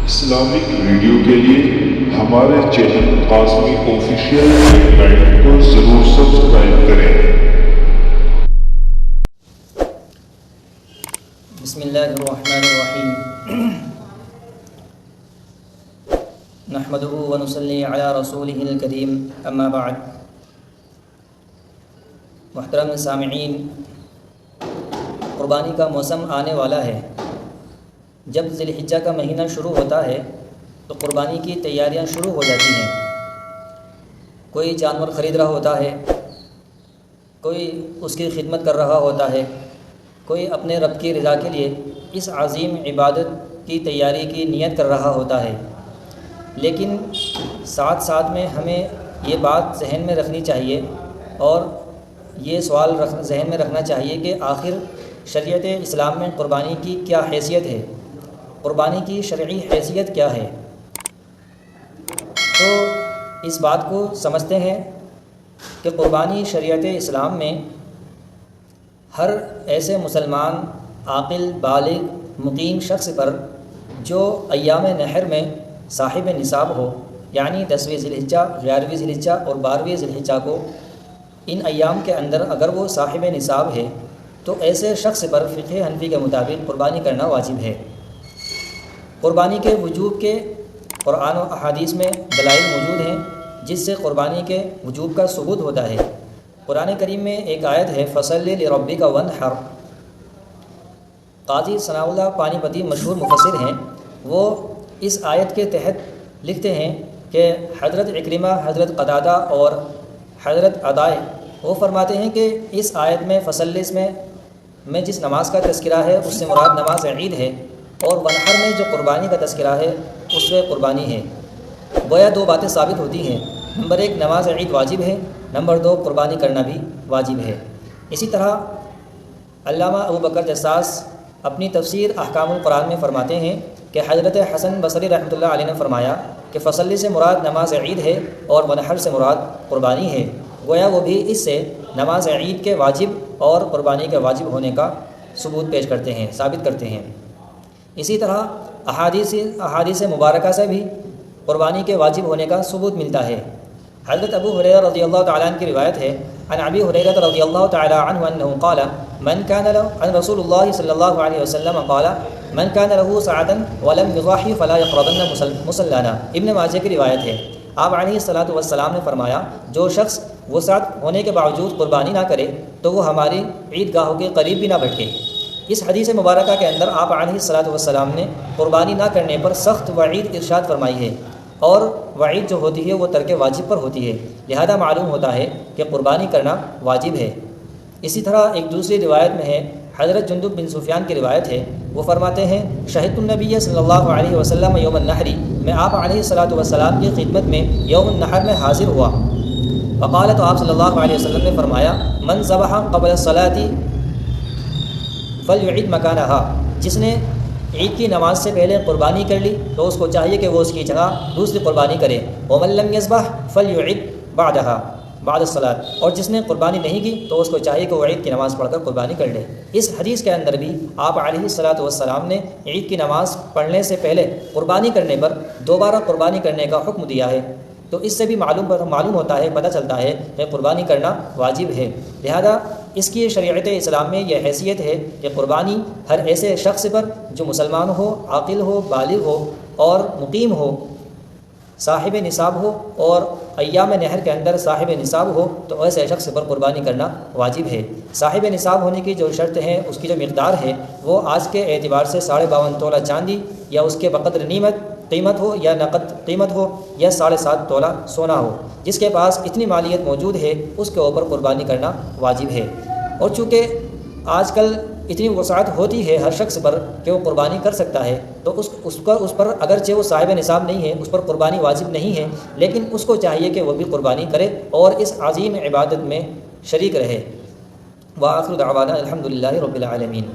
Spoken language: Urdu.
اسلامک ویڈیو کے لیے ہمارے چینل قاسمی آفیشیل ویب کو ضرور سبسکرائب کریں۔ بسم اللہ الرحمن الرحیم، نحمده ونصلی علی رسولہ الکریم، اما بعد۔ محترم سامعین، قربانی کا موسم آنے والا ہے۔ جب ذی الحجہ کا مہینہ شروع ہوتا ہے تو قربانی کی تیاریاں شروع ہو جاتی ہیں۔ کوئی جانور خرید رہا ہوتا ہے، کوئی اس کی خدمت کر رہا ہوتا ہے، کوئی اپنے رب کی رضا کے لیے اس عظیم عبادت کی تیاری کی نیت کر رہا ہوتا ہے۔ لیکن ساتھ ساتھ میں ہمیں یہ بات ذہن میں رکھنی چاہیے اور یہ سوال ذہن میں رکھنا چاہیے کہ آخر شریعت اسلام میں قربانی کی کیا حیثیت ہے، قربانی کی شرعی حیثیت کیا ہے۔ تو اس بات کو سمجھتے ہیں کہ قربانی شریعت اسلام میں ہر ایسے مسلمان عاقل بالغ مقیم شخص پر جو ایام نحر میں صاحب نصاب ہو، یعنی 10ویں ذی الحجہ، 11ویں ذی الحجہ اور 12ویں ذی الحجہ کو، ان ایام کے اندر اگر وہ صاحب نصاب ہے تو ایسے شخص پر فقہ حنفی کے مطابق قربانی کرنا واجب ہے۔ قربانی کے وجوب کے قرآن و احادیث میں دلائل موجود ہیں جس سے قربانی کے وجوب کا ثبوت ہوتا ہے۔ قرآن کریم میں ایک آیت ہے، فَصَلِّ لِرَبِّكَ وَانْحَرْ۔ قاضی ثناء اللہ پانی پتی مشہور مفسر ہیں، وہ اس آیت کے تحت لکھتے ہیں کہ حضرت عکرمہ، حضرت قتادہ اور حضرت عطاء وہ فرماتے ہیں کہ اس آیت میں فصل میں جس نماز کا تذکرہ ہے اس سے مراد نماز عید ہے، اور ونحر میں جو قربانی کا تذکرہ ہے اس سے قربانی ہے۔ گویا دو باتیں ثابت ہوتی ہیں، نمبر ایک نماز عید واجب ہے، نمبر دو قربانی کرنا بھی واجب ہے۔ اسی طرح علامہ ابوبکر جساس اپنی تفسیر احکام القرآن میں فرماتے ہیں کہ حضرت حسن بصری رحمۃ اللہ علیہ نے فرمایا کہ فصل سے مراد نماز عید ہے اور ونحر سے مراد قربانی ہے۔ گویا وہ بھی اس سے نماز عید کے واجب اور قربانی کے واجب ہونے کا ثبوت پیش کرتے ہیں، ثابت کرتے ہیں۔ اسی طرح احادیث مبارکہ سے بھی قربانی کے واجب ہونے کا ثبوت ملتا ہے۔ حضرت ابو ہریرہ رضی اللہ تعالیٰ عنہ کی روایت ہے، عن ابی ہریرہ رضی اللہ تعالیٰ عنہ انہ قال من كان له عن رسول اللہ صلی اللہ علیہ وسلم قال من كان له ساعة ولم يضحي فلا يقربن مصلانا۔ ابن ماجہ کی روایت ہے، آپ علیہ الصلاۃ والسلام نے فرمایا جو شخص وسعت ہونے کے باوجود قربانی نہ کرے تو وہ ہماری عید گاہوں کے قریب بھی نہ بھٹکے۔ اس حدیث مبارکہ کے اندر آپ علیہ الصلاۃ والسلام نے قربانی نہ کرنے پر سخت وعید ارشاد فرمائی ہے، اور وعید جو ہوتی ہے وہ ترک واجب پر ہوتی ہے، لہذا معلوم ہوتا ہے کہ قربانی کرنا واجب ہے۔ اسی طرح ایک دوسری روایت میں ہے، حضرت جندب بن سفیان کی روایت ہے، وہ فرماتے ہیں شہدت النبی صلی اللہ علیہ وسلم یوم النحر، میں آپ علیہ الصلاۃ والسلام کی خدمت میں یوم النحر میں حاضر ہوا۔ فقال، تو آپ صلی اللہ علیہ وسلم نے فرمایا من ذبح قبل الصلاۃ فلیعد مکانہا، جس نے عید کی نماز سے پہلے قربانی کر لی تو اس کو چاہیے کہ وہ اس کی جگہ دوسری قربانی کرے۔ ومن لم یذبح فلیعد بعدہا بعد الصلاۃ، اور جس نے قربانی نہیں کی تو اس کو چاہیے کہ وہ عید کی نماز پڑھ کر قربانی کر لے۔ اس حدیث کے اندر بھی آپ علیہ الصلاۃ والسلام نے عید کی نماز پڑھنے سے پہلے قربانی کرنے پر دوبارہ قربانی کرنے کا حکم دیا ہے، تو اس سے بھی معلوم ہوتا ہے، پتہ چلتا ہے کہ قربانی کرنا واجب ہے۔ لہذا اس کی شریعت اسلام میں یہ حیثیت ہے کہ قربانی ہر ایسے شخص پر جو مسلمان ہو، عاقل ہو، بالغ ہو اور مقیم ہو، صاحب نصاب ہو اور ایام نحر کے اندر صاحب نصاب ہو، تو ایسے شخص پر قربانی کرنا واجب ہے۔ صاحب نصاب ہونے کی جو شرط ہے، اس کی جو مقدار ہے، وہ آج کے اعتبار سے 52.5 تولہ چاندی یا اس کے بقدر قیمت ہو، یا نقد قیمت ہو، یا 7.5 تولہ سونا ہو۔ جس کے پاس اتنی مالیت موجود ہے اس کے اوپر قربانی کرنا واجب ہے۔ اور چونکہ آج کل اتنی وسعت ہوتی ہے ہر شخص پر کہ وہ قربانی کر سکتا ہے، تو اس پر اگرچہ وہ صاحب نصاب نہیں ہے، اس پر قربانی واجب نہیں ہے، لیکن اس کو چاہیے کہ وہ بھی قربانی کرے اور اس عظیم عبادت میں شریک رہے۔ وآخر دعوانا الحمدللہ رب العالمین۔